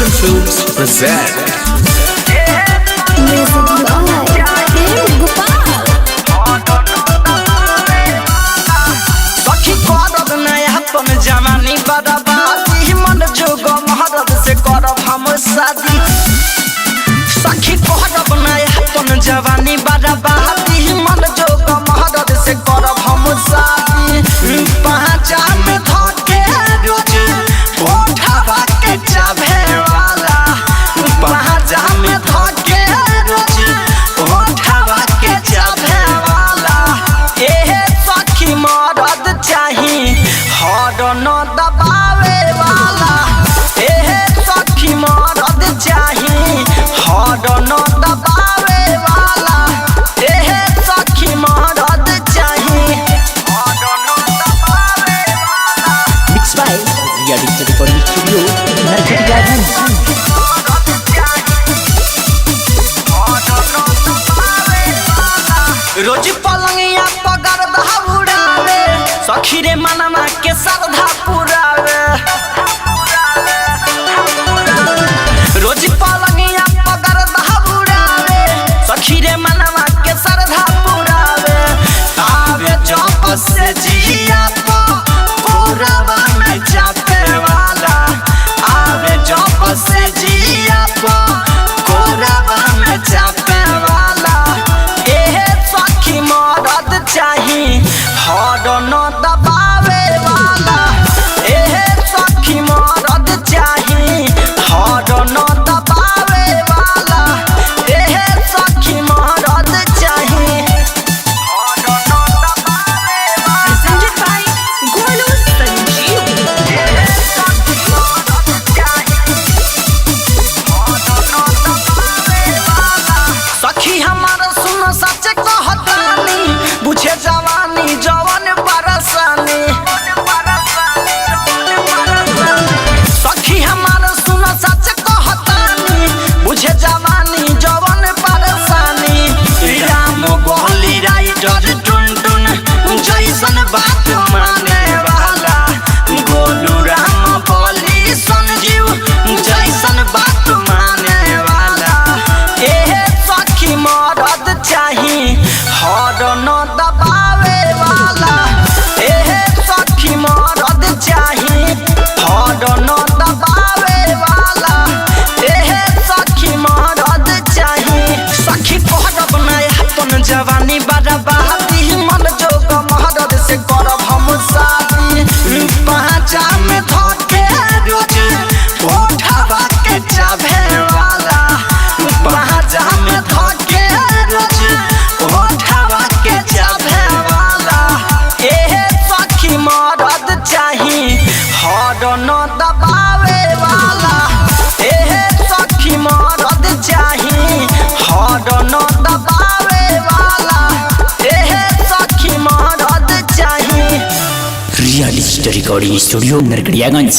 Action Films present Music Gopal सखी करब नयापन जवानी बर्बादी मन जोग महरद से करब हम शादी सखी करब नयापन जवानी बर्बादी मन जोग महरद से करब हम शादी पहचा में धके रोज ओढ़ावा के जाबे वाला पहचा में धके रोज ओढ़ावा के जाबे वाला एहे सखी मरद चाही हर न दबावे वाला एहे सखी मरद चाही हर न दबावे वाला एहे सखी मरद चाही हर न दबावे वाला। Mixed by Reality Recording Studio, Narkatiyaganj. रोज पलंगिया पगर दहाउड़ावे सखी रे मनवा के श्रद्धा पुरावे रोज पलंगिया पगर दहाउड़ावे सखी रे मनवा के श्रद्धा पुरावे आवे जब से जिया कोरावा में जाते वाला आवे जब से जिया कोरावा में जाते वाला एहे सखी मरद चाही हर न दबावे वाला एहे सखी मरद चाही हर न दबावे वाला एहे सखी मरद चाही हर न दबावे वाला। Presented by Golu Sanjeev. एहे सखी मरद चाही हर न दबावे वाला। सखी हमारा सुन सच कहतानी बुझे जवानी जवन बरसानी सखी हमारा सुन सच कहतानी बुझे जवानी जवन बरसानी राम गोली राइडर टुन टुन जैसन बात माने वाला गोलू राम बोली संजीव जैसन बात माने वाला एहे सखी मरद चाही हर न दबावे वाला एहे सखी मरद चाही हर न दबावे वाला एहे सखी मरद चाही सखी कहब नयापन जवानी बर्बादी मन जोग महरद से करब हम शादी पहचा में धके रोज ओढ़ावा के जाबे वाला पहचा में धके रोज ओढ़ावा के जाबे वाला एहे सखी मरद चाही हर न दबावे वाला एहे सखी मरद चाही हर न दबावे वाला एहे सखी मरद चाही। Reality Recording Studio, Narkatiyaganj.